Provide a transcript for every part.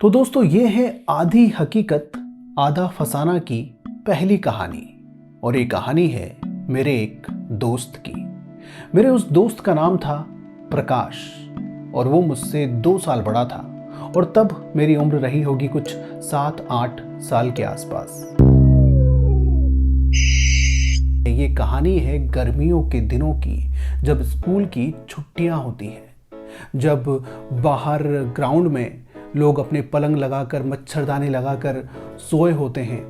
तो दोस्तों, ये है आधी हकीकत आधा फसाना की पहली कहानी। और ये कहानी है मेरे एक दोस्त की। मेरे उस दोस्त का नाम था प्रकाश और वो मुझसे 2 साल बड़ा था और तब मेरी उम्र रही होगी कुछ 7-8 साल के आसपास। ये कहानी है गर्मियों के दिनों की, जब स्कूल की छुट्टियां होती हैं, जब बाहर ग्राउंड में लोग अपने पलंग लगाकर मच्छरदानी लगाकर सोए होते हैं।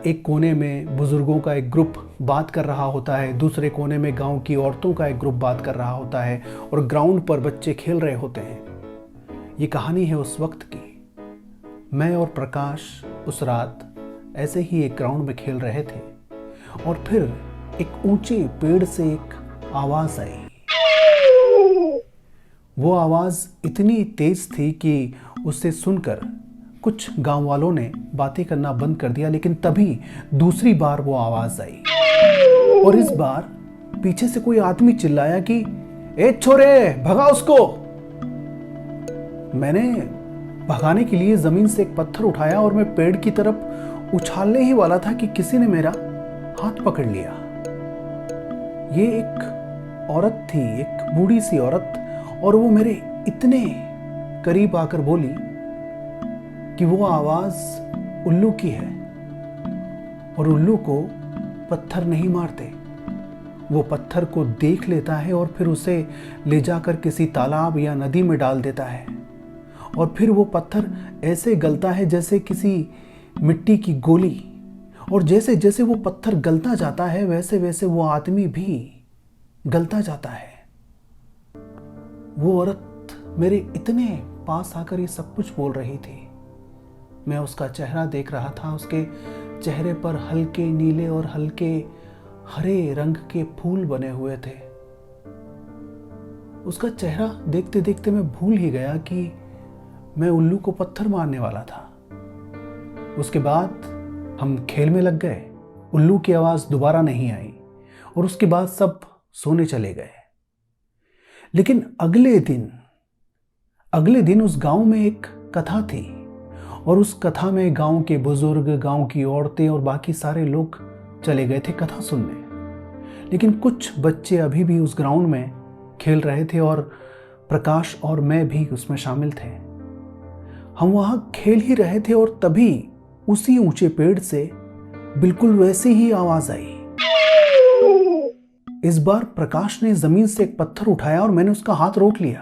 एक कोने में बुजुर्गों का एक ग्रुप बात कर रहा होता है, दूसरे कोने में गांव की औरतों का एक ग्रुप बात कर रहा होता है और ग्राउंड पर बच्चे खेल रहे होते हैं। ये कहानी है उस वक्त की। मैं और प्रकाश उस रात ऐसे ही एक ग्राउंड में खेल रहे थे और फिर एक ऊंचे पेड़ से एक आवाज आई। वो आवाज़ इतनी तेज़ थी कि उसे सुनकर कुछ गांव वालों ने बातें करना बंद कर दिया, लेकिन तभी दूसरी बार वो आवाज़ आई और इस बार पीछे से कोई आदमी चिल्लाया कि ए छोरे, भगा उसको। मैंने भगाने के लिए ज़मीन से एक पत्थर उठाया और मैं पेड़ की तरफ उछालने ही वाला था कि किसी ने मेरा हाथ पकड़ लिया। ये एक औरत थी, एक बूढ़ी सी औरत, और वो मेरे इतने करीब आकर बोली कि वो आवाज उल्लू की है और उल्लू को पत्थर नहीं मारते, वो पत्थर को देख लेता है और फिर उसे ले जाकर किसी तालाब या नदी में डाल देता है और फिर वो पत्थर ऐसे गलता है जैसे किसी मिट्टी की गोली, और जैसे जैसे वो पत्थर गलता जाता है वैसे वैसे वो आदमी भी गलता जाता है। वो औरत मेरे इतने पास आकर ये सब कुछ बोल रही थी। मैं उसका चेहरा देख रहा था। उसके चेहरे पर हल्के नीले और हल्के हरे रंग के फूल बने हुए थे। उसका चेहरा देखते देखते मैं भूल ही गया कि मैं उल्लू को पत्थर मारने वाला था। उसके बाद हम खेल में लग गए। उल्लू की आवाज़ दोबारा नहीं आई और उसके बाद सब सोने चले गए। लेकिन अगले दिन उस गांव में एक कथा थी और उस कथा में गांव के बुजुर्ग, गांव की औरतें और बाकी सारे लोग चले गए थे कथा सुनने। लेकिन कुछ बच्चे अभी भी उस ग्राउंड में खेल रहे थे और प्रकाश और मैं भी उसमें शामिल थे। हम वहां खेल ही रहे थे और तभी उसी ऊंचे पेड़ से बिल्कुल वैसी ही आवाज आई। इस बार प्रकाश ने जमीन से एक पत्थर उठाया और मैंने उसका हाथ रोक लिया।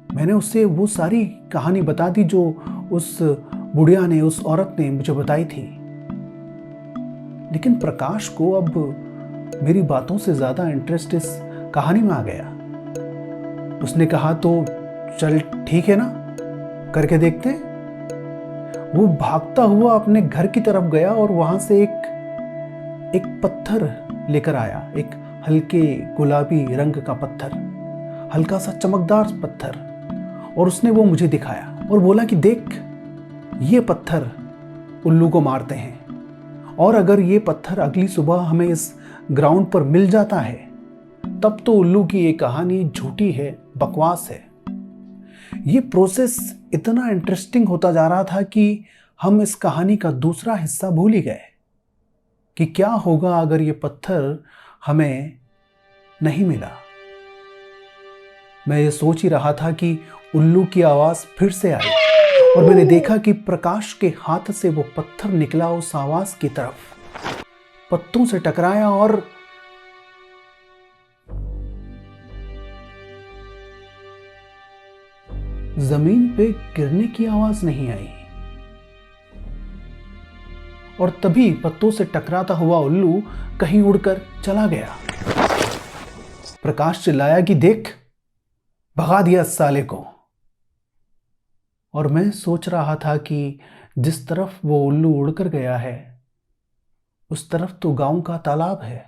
मैंने उससे वो सारी कहानी बता दी जो उस बुढ़िया ने, उस औरत ने मुझे बताई थी। लेकिन प्रकाश को अब मेरी बातों से ज्यादा इंटरेस्ट इस कहानी में आ गया। उसने कहा तो चल ठीक है ना, करके देखते हैं। वो भागता हुआ अपने घर की तरफ गया और वहां से एक पत्थर लेकर आया, एक हल्के गुलाबी रंग का पत्थर, हल्का सा चमकदार पत्थर, और उसने वो मुझे दिखाया और बोला कि देख, ये पत्थर उल्लू को मारते हैं और अगर ये पत्थर अगली सुबह हमें इस ग्राउंड पर मिल जाता है तब तो उल्लू की ये कहानी झूठी है, बकवास है। ये प्रोसेस इतना इंटरेस्टिंग होता जा रहा था कि हम इस कहानी का दूसरा हिस्सा भूल ही गए कि क्या होगा अगर ये पत्थर हमें नहीं मिला। मैं ये सोच ही रहा था कि उल्लू की आवाज फिर से आई और मैंने देखा कि प्रकाश के हाथ से वो पत्थर निकला उस आवाज की तरफ, पत्तों से टकराया और जमीन पे गिरने की आवाज नहीं आई। और तभी पत्तों से टकराता हुआ उल्लू कहीं उड़कर चला गया। प्रकाश चिल्लाया कि देख, भगा दिया इस साले को। और मैं सोच रहा था कि जिस तरफ वो उल्लू उड़कर गया है उस तरफ तो गांव का तालाब है।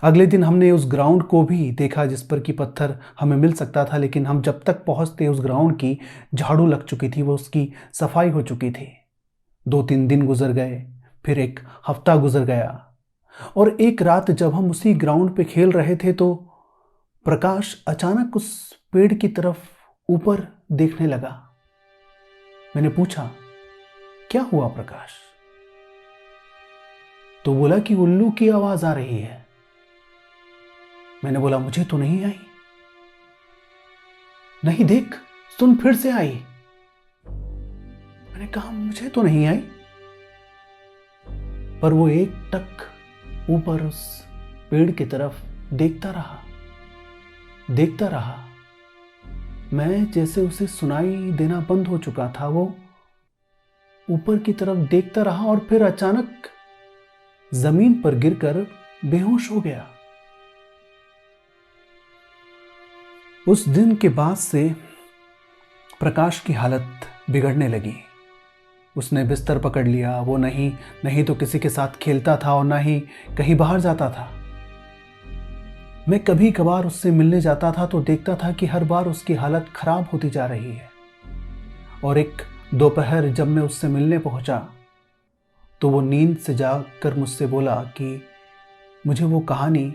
अगले दिन हमने उस ग्राउंड को भी देखा जिस पर कि पत्थर हमें मिल सकता था, लेकिन हम जब तक पहुंचते उस ग्राउंड की झाड़ू लग चुकी थी, वो उसकी सफाई हो चुकी थी। 2-3 दिन गुजर गए, फिर एक हफ्ता गुजर गया और एक रात जब हम उसी ग्राउंड पे खेल रहे थे तो प्रकाश अचानक उस पेड़ की तरफ ऊपर देखने लगा। मैंने पूछा, क्या हुआ प्रकाश? तो बोला कि उल्लू की आवाज आ रही है। मैंने बोला, मुझे तो नहीं आई। नहीं देख, सुन, फिर से आई। मैंने कहा, मुझे तो नहीं आई। पर वो एक टक ऊपर उस पेड़ की तरफ देखता रहा। मैं जैसे उसे सुनाई देना बंद हो चुका था, वो ऊपर की तरफ देखता रहा और फिर अचानक जमीन पर गिरकर बेहोश हो गया। उस दिन के बाद से प्रकाश की हालत बिगड़ने लगी। उसने बिस्तर पकड़ लिया। वो नहीं तो किसी के साथ खेलता था और ना ही कहीं बाहर जाता था। मैं कभी कभार उससे मिलने जाता था तो देखता था कि हर बार उसकी हालत खराब होती जा रही है। और एक दोपहर जब मैं उससे मिलने पहुंचा तो वो नींद से जाग कर मुझसे बोला कि मुझे वो कहानी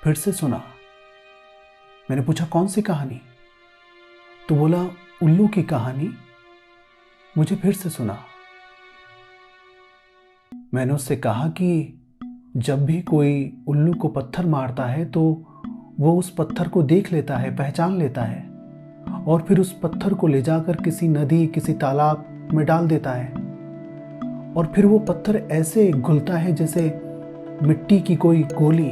फिर से सुना। मैंने पूछा, कौन सी कहानी? तो बोला, उल्लू की कहानी मुझे फिर से सुना। मैंने उससे कहा कि जब भी कोई उल्लू को पत्थर मारता है तो वो उस पत्थर को देख लेता है, पहचान लेता है और फिर उस पत्थर को ले जाकर किसी नदी, किसी तालाब में डाल देता है। और फिर वो पत्थर ऐसे घुलता है जैसे मिट्टी की कोई गोली।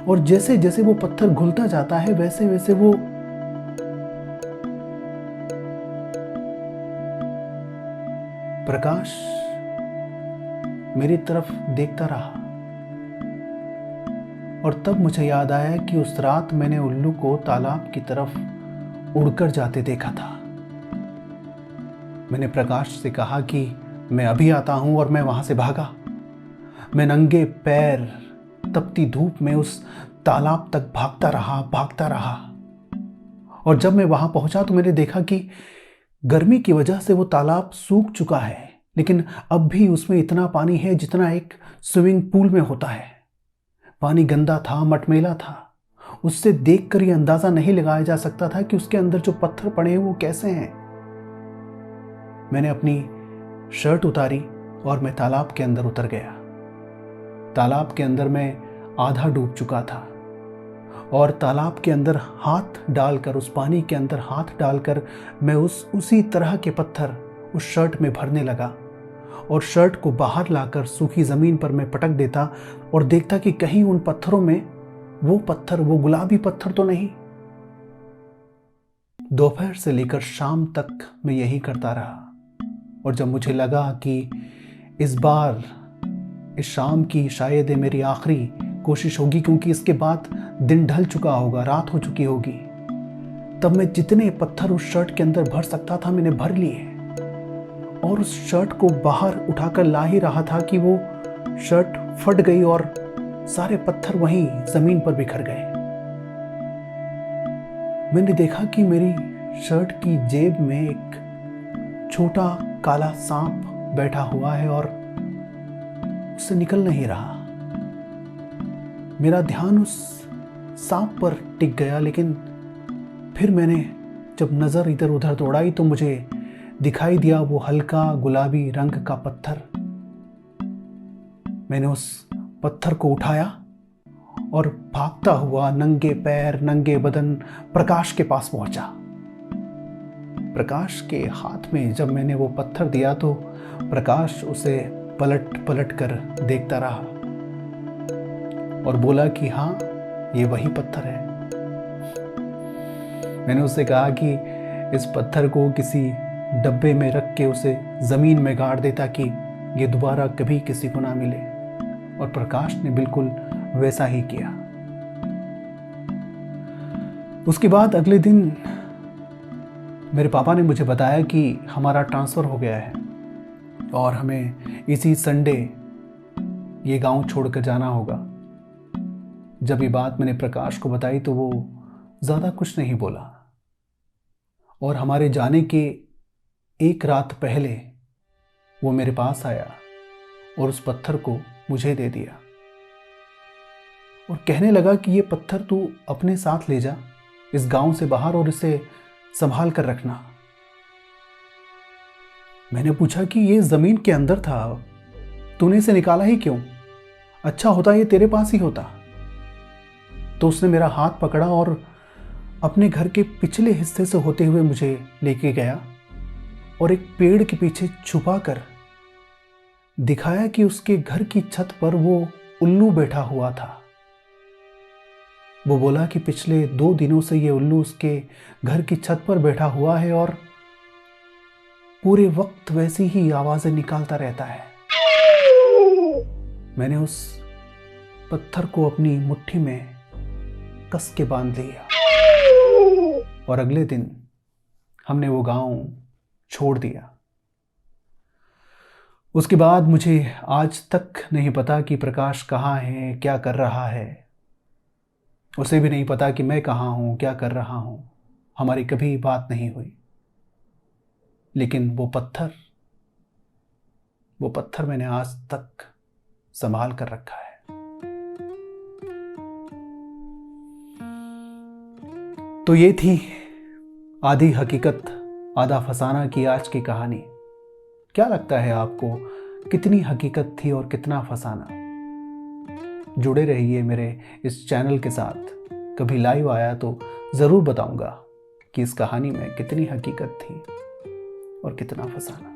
और जैसे जैसे वो पत्थर घुलता जाता है वैसे वैसे वो प्रकाश मेरी तरफ देखता रहा। और तब मुझे याद आया कि उस रात मैंने उल्लू को तालाब की तरफ उड़कर जाते देखा था। मैंने प्रकाश से कहा कि मैं अभी आता हूं और मैं वहां से भागा। मैं नंगे पैर तपती धूप में उस तालाब तक भागता रहा। और जब मैं वहां पहुंचा तो मैंने देखा कि गर्मी की वजह से वो तालाब सूख चुका है, लेकिन अब भी उसमें इतना पानी है जितना एक स्विमिंग पूल में होता है। पानी गंदा था, मटमैला था। उससे देखकर यह अंदाजा नहीं लगाया जा सकता था कि उसके अंदर जो पत्थर पड़े हैं वो कैसे हैं। मैंने अपनी शर्ट उतारी और मैं तालाब के अंदर उतर गया। तालाब के अंदर मैं आधा डूब चुका था और तालाब के अंदर हाथ डालकर, उस पानी के अंदर हाथ डालकर मैं उसी तरह के पत्थर उस शर्ट में भरने लगा और शर्ट को बाहर लाकर सूखी ज़मीन पर मैं पटक देता और देखता कि कहीं उन पत्थरों में वो गुलाबी पत्थर तो नहीं। दोपहर से लेकर शाम तक मैं यही करता रहा। और जब मुझे लगा कि इस बार इस शाम की शायद ये मेरी आखिरी कोशिश होगी, क्योंकि इसके बाद दिन ढल चुका होगा, रात हो चुकी होगी, तब मैं जितने पत्थर उस शर्ट के अंदर भर सकता था मैंने भर लिए। और उस शर्ट को बाहर उठाकर ला ही रहा था कि वो शर्ट फट गई और सारे पत्थर वहीं जमीन पर बिखर गए। मैंने देखा कि मेरी शर्ट की जेब में एक छोटा काला सांप बैठा हुआ है और उससे निकल नहीं रहा। मेरा ध्यान उस सांप पर टिक गया, लेकिन फिर मैंने जब नज़र इधर उधर दौड़ाई तो मुझे दिखाई दिया वो हल्का गुलाबी रंग का पत्थर। मैंने उस पत्थर को उठाया और भागता हुआ नंगे पैर, नंगे बदन प्रकाश के पास पहुंचा। प्रकाश के हाथ में जब मैंने वो पत्थर दिया तो प्रकाश उसे पलट पलट कर देखता रहा और बोला कि हाँ, ये वही पत्थर है। मैंने उससे कहा कि इस पत्थर को किसी डब्बे में रख के उसे जमीन में गाड़ दे ताकि ये दोबारा कभी किसी को ना मिले। और प्रकाश ने बिल्कुल वैसा ही किया। उसके बाद अगले दिन मेरे पापा ने मुझे बताया कि हमारा ट्रांसफ़र हो गया है और हमें इसी संडे ये गांव छोड़कर जाना होगा। जब ये बात मैंने प्रकाश को बताई तो वो ज़्यादा कुछ नहीं बोला और हमारे जाने के एक रात पहले वो मेरे पास आया और उस पत्थर को मुझे दे दिया और कहने लगा कि ये पत्थर तू अपने साथ ले जा इस गांव से बाहर और इसे संभाल कर रखना। मैंने पूछा कि ये जमीन के अंदर था, तूने इसे निकाला ही क्यों? अच्छा होता ये तेरे पास ही होता। तो उसने मेरा हाथ पकड़ा और अपने घर के पिछले हिस्से से होते हुए मुझे लेके गया और एक पेड़ के पीछे छुपा कर दिखाया कि उसके घर की छत पर वो उल्लू बैठा हुआ था। वो बोला कि पिछले 2 दिनों से ये उल्लू उसके घर की छत पर बैठा हुआ है और पूरे वक्त वैसी ही आवाजें निकालता रहता है। मैंने उस पत्थर को अपनी मुट्ठी में कस के बांध लिया और अगले दिन हमने वो गांव छोड़ दिया। उसके बाद मुझे आज तक नहीं पता कि प्रकाश कहाँ है, क्या कर रहा है। उसे भी नहीं पता कि मैं कहाँ हूँ, क्या कर रहा हूँ। हमारी कभी बात नहीं हुई। लेकिन वो पत्थर मैंने आज तक संभाल कर रखा है। तो ये थी आधी हकीकत आधा फसाना की आज की कहानी। क्या लगता है आपको, कितनी हकीकत थी और कितना फसाना? जुड़े रहिए मेरे इस चैनल के साथ। कभी लाइव आया तो ज़रूर बताऊंगा कि इस कहानी में कितनी हकीकत थी और कितना फसाना।